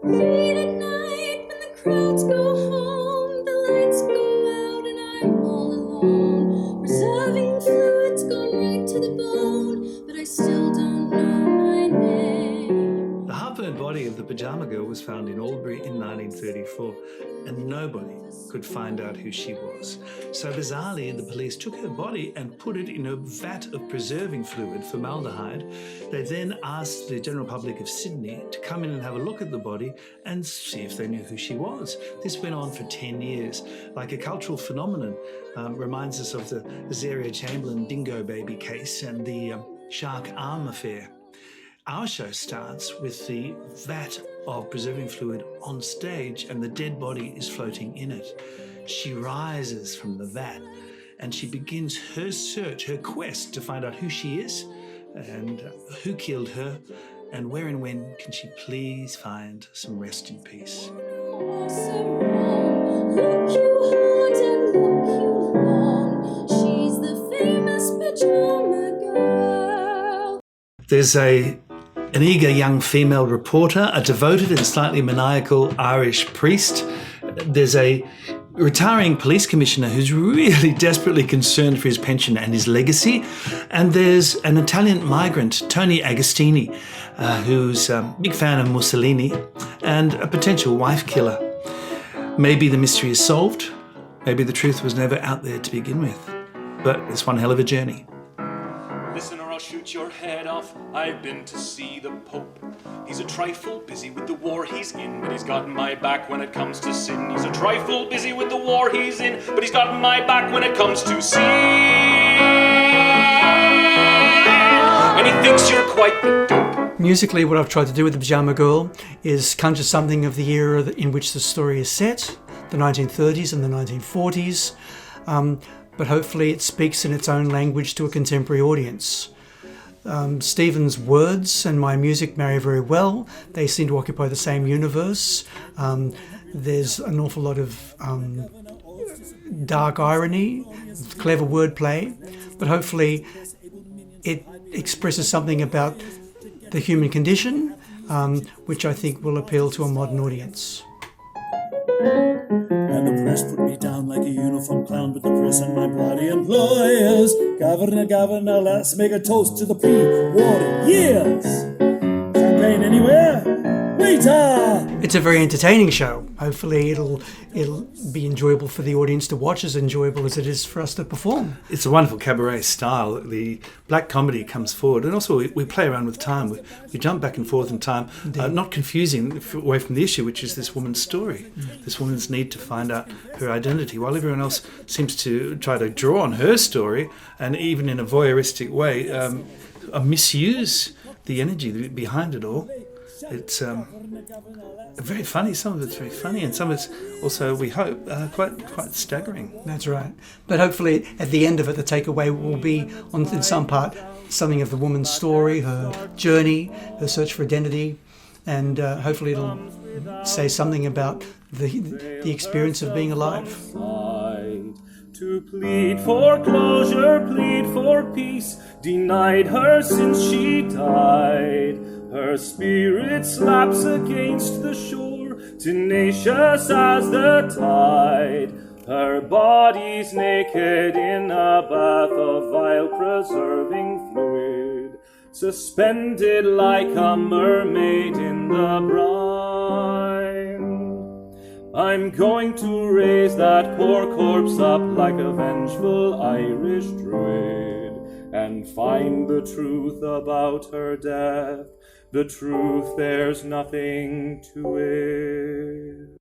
Late at night when the crowds go home, the lights go out and I'm all alone. Reserving fluids gone right to the bone, but I still don't know my name. The half-burned body of the Pyjama Girl was found in Albury in 1934, and nobody could find out who she was. So bizarrely, the police took her body and put it in a vat of preserving fluid, formaldehyde. They then asked the general public of Sydney to come in and have a look at the body and see if they knew who she was. This went on for 10 years, like a cultural phenomenon. Reminds us of the Azaria Chamberlain dingo baby case and the shark arm affair. Our show starts with the vat of preserving fluid on stage and the dead body is floating in it. She rises from the vat and she begins her search, her quest to find out who she is and who killed her and where and when can she please find some rest in peace. Look you hard and look you long. She's the famous Pyjama Girl. There's an eager young female reporter, a devoted and slightly maniacal Irish priest. There's a retiring police commissioner who's really desperately concerned for his pension and his legacy. And there's an Italian migrant, Tony Agostini, who's a big fan of Mussolini and a potential wife killer. Maybe the mystery is solved. Maybe the truth was never out there to begin with. But it's one hell of a journey. Listen or I'll shoot your head off. I've been to see the Pope. He's a trifle busy with the war he's in, but he's got my back when it comes to sin. He's a trifle busy with the war he's in, but he's got my back when it comes to sin. And he thinks you're quite the dope. Musically, what I've tried to do with the Pyjama Girl is conjure something of the era in which the story is set, the 1930s and the 1940s. But hopefully it speaks in its own language to a contemporary audience. Stephen's words and my music marry very well. They seem to occupy the same universe. There's an awful lot of dark irony, clever wordplay, but hopefully it expresses something about the human condition, which I think will appeal to a modern audience. And the press put me down like a uniform clown, but the press and my bloody employers. Governor, governor, let's make a toast to the pre-war years. Champagne anywhere? Waiter! It's a very entertaining show. Hopefully it'll be enjoyable for the audience to watch, as enjoyable as it is for us to perform. It's a wonderful cabaret style. The black comedy comes forward, and also we play around with time. We jump back and forth in time, not confusing away from the issue, which is this woman's story, this woman's need to find out her identity, while everyone else seems to try to draw on her story, and even in a voyeuristic way, misuse the energy behind it all. It's very funny. Some of it's very funny, and some of it's also, we hope, quite staggering. That's right. But hopefully at the end of it, the takeaway will be, in some part, something of the woman's story, her journey, her search for identity, and hopefully it'll say something about the experience of being alive. To plead for closure, plead for peace, denied her since she died. Her spirit slaps against the shore, tenacious as the tide. Her body's naked in a bath of vile preserving fluid, suspended like a mermaid in the brine. I'm going to raise that poor corpse up like a vengeful Irish druid, and find the truth about her death. The truth, there's nothing to it.